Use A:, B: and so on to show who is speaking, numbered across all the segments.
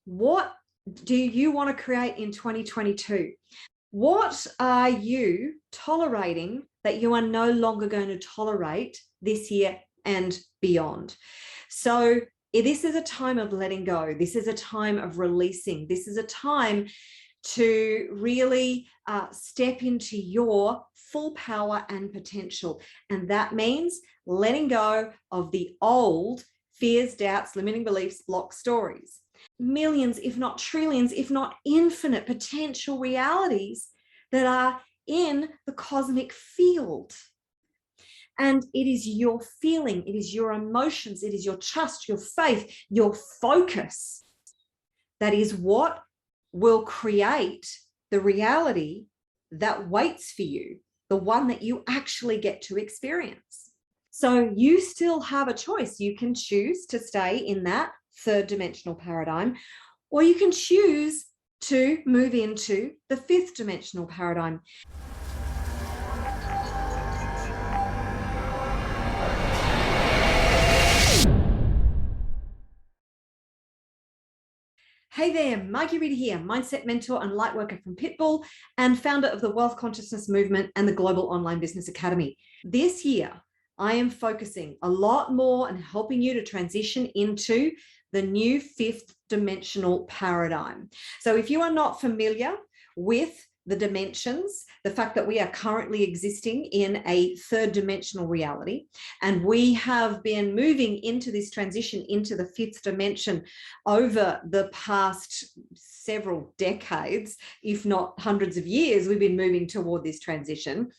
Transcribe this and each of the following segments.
A: What do you want to create in 2022? What are you tolerating that you are no longer going to tolerate this year and beyond? So this is a time of letting go. This is a time of releasing. This is a time to really step into your full power and potential. And that means letting go of the old fears, doubts, limiting beliefs, block stories. Millions, if not trillions, if not infinite potential realities that are in the cosmic field. And it is your feeling, it is your emotions, it is your trust, your faith, your focus that is what will create the reality that waits for you, the one that you actually get to experience. So you still have a choice. You can choose to stay in that third dimensional paradigm, or you can choose to move into the fifth dimensional paradigm. Hey there, Marguerita here, mindset mentor and light worker from Pitbull and founder of the Wealth Consciousness Movement and the Global Online Business Academy. This year, I am focusing a lot more on helping you to transition into the new fifth dimensional paradigm. So if you are not familiar with the dimensions, the fact that we are currently existing in a third dimensional reality, and we have been moving into this transition into the fifth dimension over the past several decades, if not hundreds of years, we've been moving toward this transition,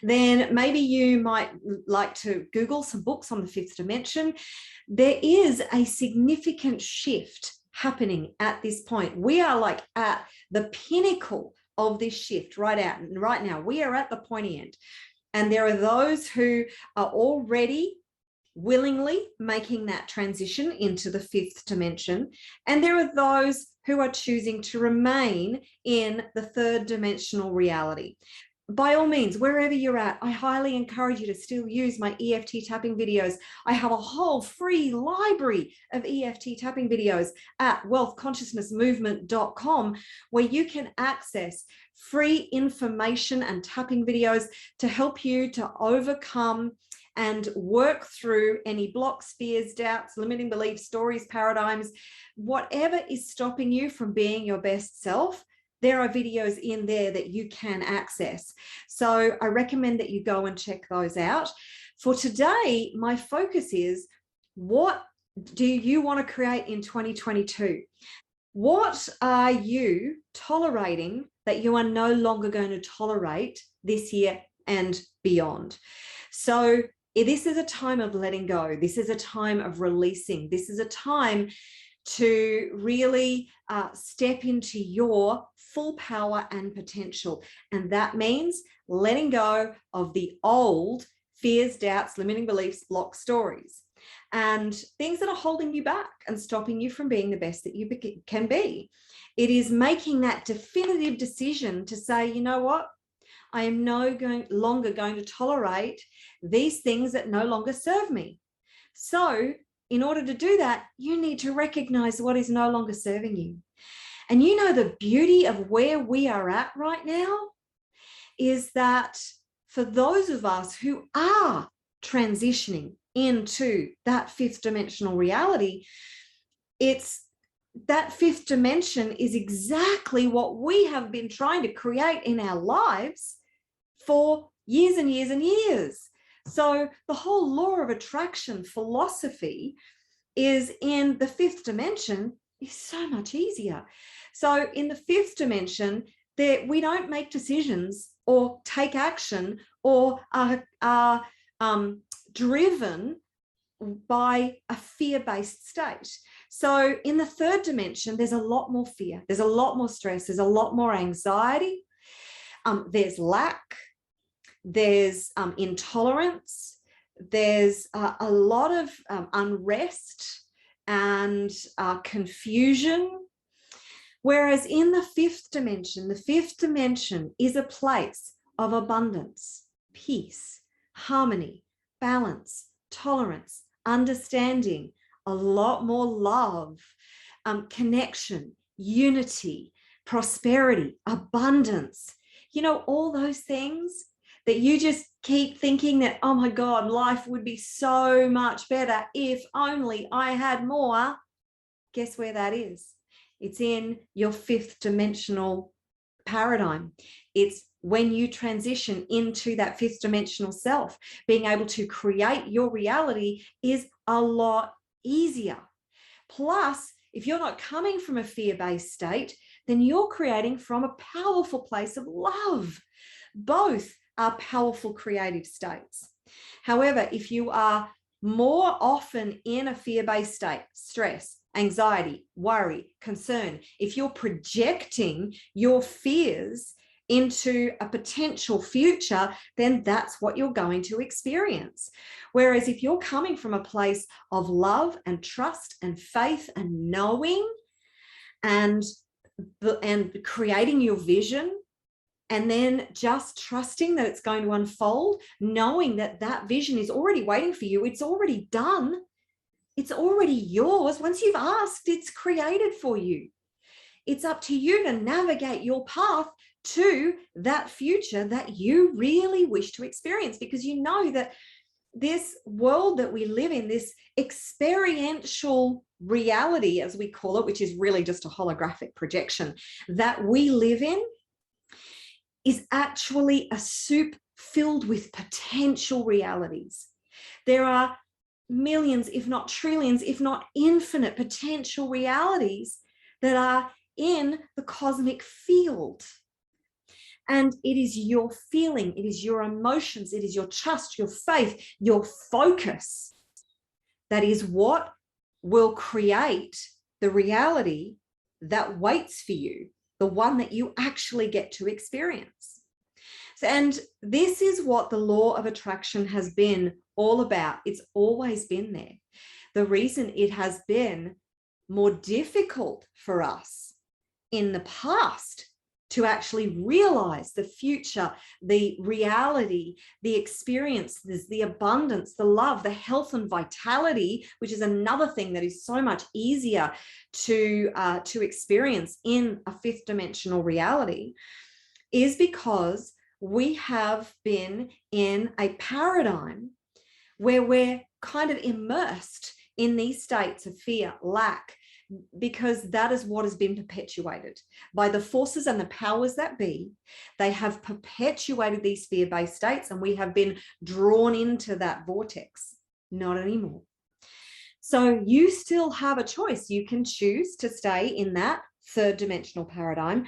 A: then maybe you might like to Google some books on the fifth dimension. There is a significant shift happening at this point. We are like at the pinnacle of this shift right now. We are at the pointy end. And there are those who are already willingly making that transition into the fifth dimension. And there are those who are choosing to remain in the third dimensional reality. By all means, wherever you're at, I highly encourage you to still use my EFT tapping videos. I have a whole free library of EFT tapping videos at wealthconsciousnessmovement.com, where you can access free information and tapping videos to help you to overcome and work through any blocks, fears, doubts, limiting beliefs, stories, paradigms, whatever is stopping you from being your best self. There are videos in there that you can access. So I recommend that you go and check those out. For today, my focus is, what do you want to create in 2022? What are you tolerating that you are no longer going to tolerate this year and beyond? So this is a time of letting go. This is a time of releasing. This is a time to really step into your full power and potential. And that means letting go of the old fears, doubts, limiting beliefs, block stories, and things that are holding you back and stopping you from being the best that you can be. It is making that definitive decision to say, you know what? I am no longer going to tolerate these things that no longer serve me. So in order to do that, you need to recognize what is no longer serving you. And you know, the beauty of where we are at right now is that for those of us who are transitioning into that fifth dimensional reality, it's that fifth dimension is exactly what we have been trying to create in our lives for years and years and years. So the whole law of attraction philosophy is in the fifth dimension is so much easier. So in the fifth dimension, we don't make decisions or take action or are driven by a fear-based state. So in the third dimension, there's a lot more fear. There's a lot more stress. There's a lot more anxiety. There's lack. There's intolerance. There's a lot of unrest and confusion. Whereas in the fifth dimension is a place of abundance, peace, harmony, balance, tolerance, understanding, a lot more love, connection, unity, prosperity, abundance, all those things that you just keep thinking that, oh my God, life would be so much better if only I had more. Guess where that is? It's in your fifth dimensional paradigm. It's when you transition into that fifth dimensional self, being able to create your reality is a lot easier. Plus, if you're not coming from a fear-based state, then you're creating from a powerful place of love. Both are powerful creative states. However, if you are more often in a fear-based state, stress, anxiety, worry, concern, if you're projecting your fears into a potential future, then that's what you're going to experience. Whereas if you're coming from a place of love and trust and faith and knowing and creating your vision, and then just trusting that it's going to unfold, knowing that that vision is already waiting for you, it's already done, it's already yours. Once you've asked, it's created for you. It's up to you to navigate your path to that future that you really wish to experience, because you know that this world that we live in, this experiential reality, as we call it, which is really just a holographic projection that we live in, is actually a soup filled with potential realities. There are millions, if not trillions, if not infinite potential realities that are in the cosmic field. And it is your feeling, it is your emotions, it is your trust, your faith, your focus that is what will create the reality that waits for you, the one that you actually get to experience. And this is what the law of attraction has been all about. It's always been there. The reason it has been more difficult for us in the past to actually realize the future, the reality, the experiences, the abundance, the love, the health and vitality, which is another thing that is so much easier to experience in a fifth dimensional reality, is because we have been in a paradigm where we're kind of immersed in these states of fear, lack, because that is what has been perpetuated by the forces and the powers that be. They have perpetuated these fear-based states, and we have been drawn into that vortex. Not anymore. So you still have a choice. You can choose to stay in that third dimensional paradigm,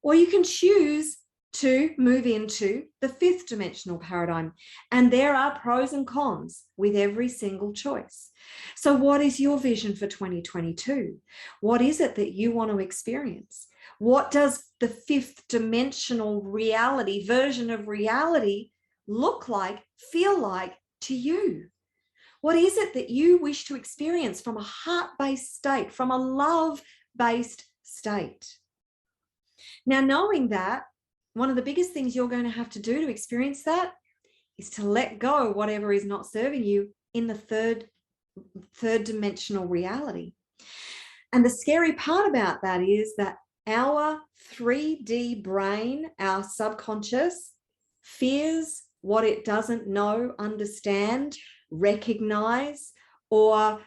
A: or you can choose to move into the fifth dimensional paradigm. And there are pros and cons with every single choice. So what is your vision for 2022? What is it that you want to experience? What does the fifth dimensional reality, version of reality, look like, feel like to you? What is it that you wish to experience from a heart-based state, from a love-based state? Now, knowing that, one of the biggest things you're going to have to do to experience that is to let go whatever is not serving you in the third dimensional reality. And the scary part about that is that our 3D brain, our subconscious, fears what it doesn't know, understand, recognize, or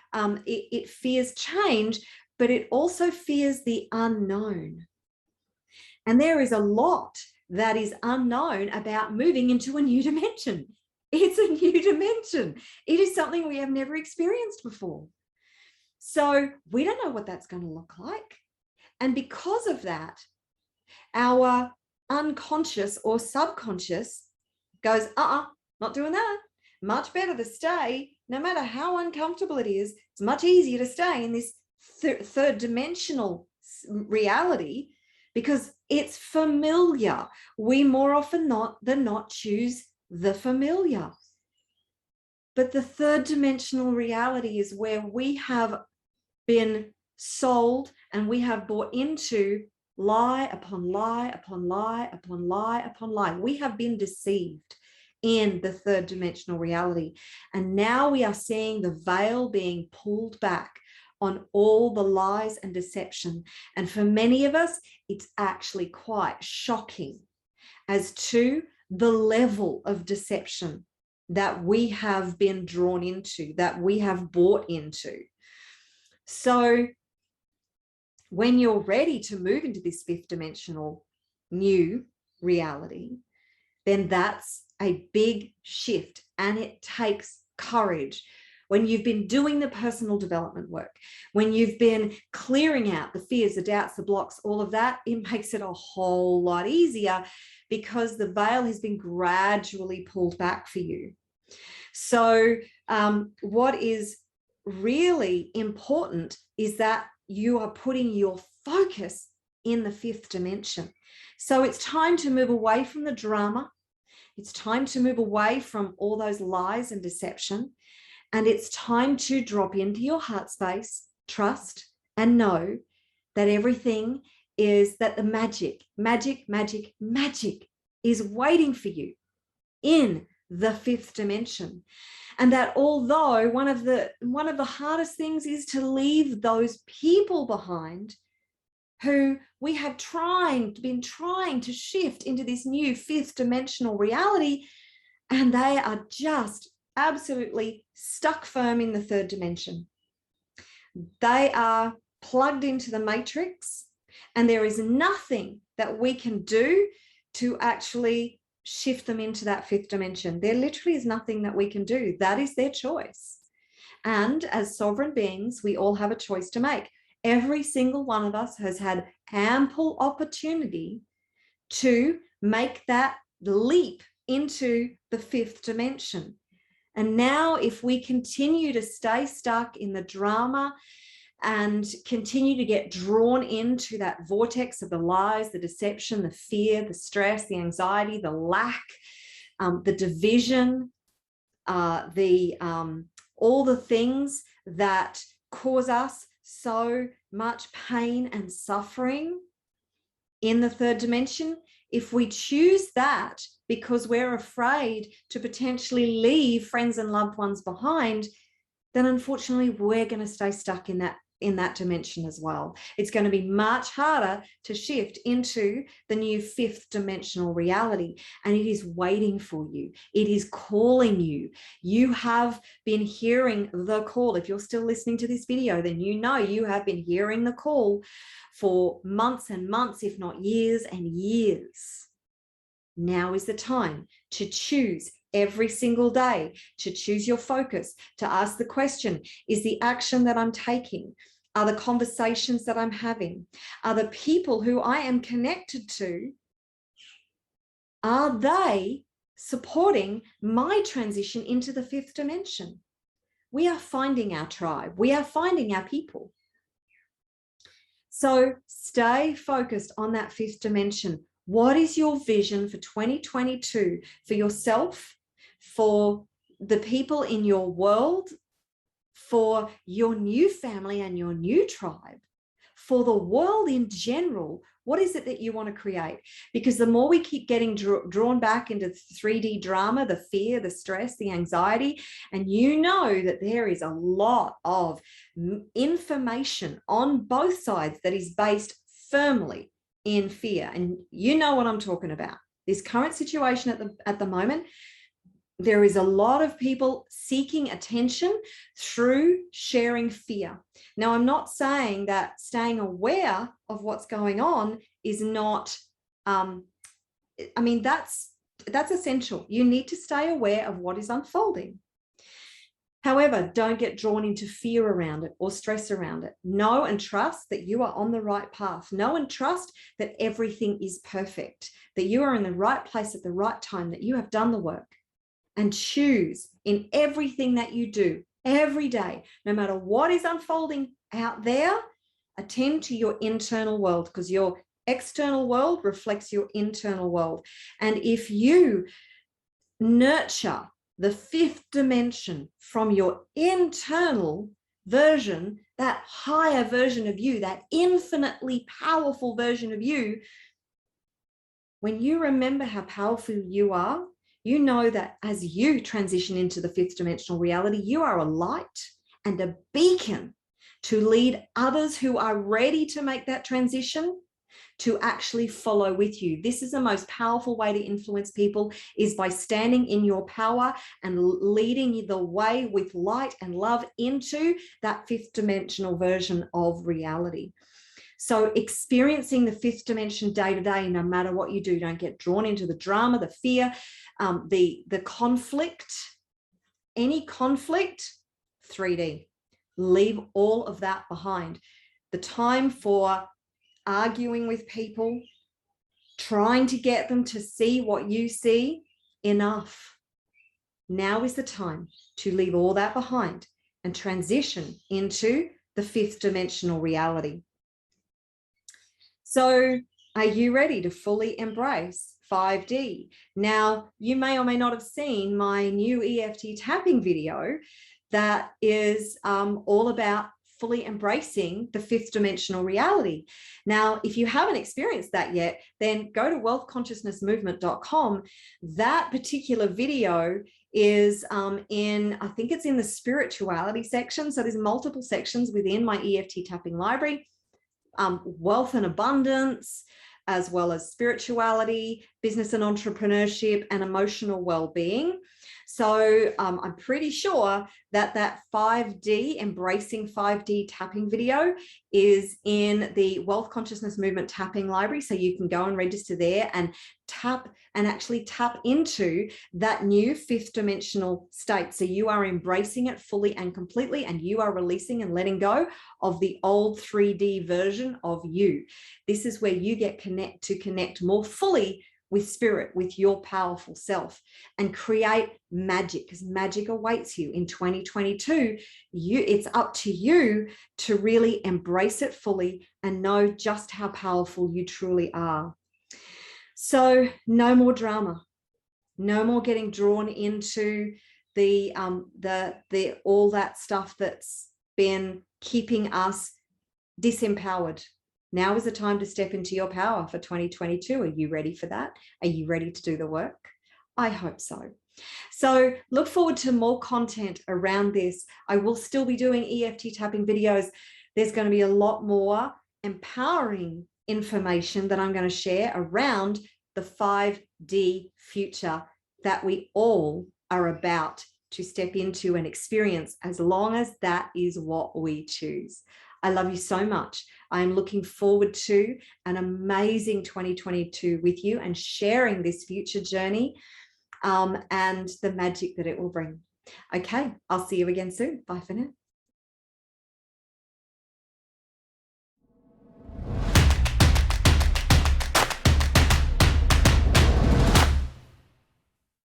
A: it fears change, but it also fears the unknown. And there is a lot that is unknown about moving into a new dimension. It's a new dimension. It is something we have never experienced before. So we don't know what that's going to look like. And because of that, our unconscious or subconscious goes, not doing that. Much better to stay, no matter how uncomfortable it is. It's much easier to stay in this third dimensional reality, because it's familiar. We more often than not choose the familiar. But the third dimensional reality is where we have been sold and we have bought into lie upon lie upon lie upon lie upon lie. We have been deceived in the third dimensional reality. And now we are seeing the veil being pulled back on all the lies and deception. And for many of us, it's actually quite shocking as to the level of deception that we have been drawn into, that we have bought into. So when you're ready to move into this fifth dimensional new reality, then that's a big shift, and it takes courage. When you've been doing the personal development work, when you've been clearing out the fears, the doubts, the blocks, all of that, it makes it a whole lot easier because the veil has been gradually pulled back for you. So what is really important is that you are putting your focus in the fifth dimension. So it's time to move away from the drama. It's time to move away from all those lies and deception. And it's time to drop into your heart space, trust, and know that everything is, that the magic is waiting for you in the fifth dimension. And that although one of the hardest things is to leave those people behind who we have been trying to shift into this new fifth dimensional reality, and they are just absolutely stuck firm in the third dimension. They are plugged into the matrix, and there is nothing that we can do to actually shift them into that fifth dimension. There literally is nothing that we can do. That is their choice. And as sovereign beings, we all have a choice to make. Every single one of us has had ample opportunity to make that leap into the fifth dimension. And now if we continue to stay stuck in the drama and continue to get drawn into that vortex of the lies, the deception, the fear, the stress, the anxiety, the lack, the division, all the things that cause us so much pain and suffering in the third dimension, if we choose that because we're afraid to potentially leave friends and loved ones behind, then unfortunately we're going to stay stuck in that dimension as well. It's going to be much harder to shift into the new fifth dimensional reality, and it is waiting for you. It is calling you. You have been hearing the call. If you're still listening to this video, then you know you have been hearing the call for months and months, if not years and years. Now is the time to choose every single day, to choose your focus, to ask the question, is the action that I'm taking, are the conversations that I'm having, are the people who I am connected to, are they supporting my transition into the fifth dimension? We are finding our tribe. We are finding our people. So stay focused on that fifth dimension. What is your vision for 2022 for yourself, for the people in your world, for your new family and your new tribe, for the world in general? What is it that you want to create? Because the more we keep getting drawn back into 3D drama, the fear, the stress, the anxiety, and you know that there is a lot of information on both sides that is based firmly in fear. And you know what I'm talking about. This current situation at the moment, there is a lot of people seeking attention through sharing fear. Now, I'm not saying that staying aware of what's going on is not, I mean, that's essential. You need to stay aware of what is unfolding. However, don't get drawn into fear around it or stress around it. Know and trust that you are on the right path. Know and trust that everything is perfect, that you are in the right place at the right time, that you have done the work. And choose in everything that you do every day, no matter what is unfolding out there, attend to your internal world, because your external world reflects your internal world. And if you nurture the fifth dimension from your internal version, that higher version of you, that infinitely powerful version of you, when you remember how powerful you are, you know that as you transition into the fifth dimensional reality, you are a light and a beacon to lead others who are ready to make that transition to actually follow with you. This is the most powerful way to influence people, is by standing in your power and leading the way with light and love into that fifth dimensional version of reality. So experiencing the fifth dimension day to day, no matter what you do, don't get drawn into the drama, the fear, the conflict, any conflict, 3D. Leave all of that behind. The time for arguing with people, trying to get them to see what you see, enough. Now is the time to leave all that behind and transition into the fifth dimensional reality. So, are you ready to fully embrace 5D? Now, you may or may not have seen my new EFT tapping video that is all about fully embracing the fifth dimensional reality. Now, if you haven't experienced that yet, then go to wealthconsciousnessmovement.com. That particular video is I think it's in the spirituality section. So there's multiple sections within my EFT tapping library. Wealth and abundance, as well as spirituality, business and entrepreneurship, and emotional well-being. So I'm pretty sure that that 5D, embracing 5D tapping video is in the Wealth Consciousness Movement tapping library. So you can go and register there and actually tap into that new fifth dimensional state. So you are embracing it fully and completely, and you are releasing and letting go of the old 3D version of you. This is where you get to connect more fully with spirit, with your powerful self, and create magic, because magic awaits you in 2022. It's up to you to really embrace it fully and know just how powerful you truly are. So no more drama, no more getting drawn into the all that stuff that's been keeping us disempowered. Now is the time to step into your power for 2022. Are you ready for that? Are you ready to do the work? I hope so. So look forward to more content around this. I will still be doing EFT tapping videos. There's going to be a lot more empowering information that I'm going to share around the 5D future that we all are about to step into and experience, as long as that is what we choose. I love you so much. I am looking forward to an amazing 2022 with you and sharing this future journey and the magic that it will bring. Okay, I'll see you again soon. Bye for now.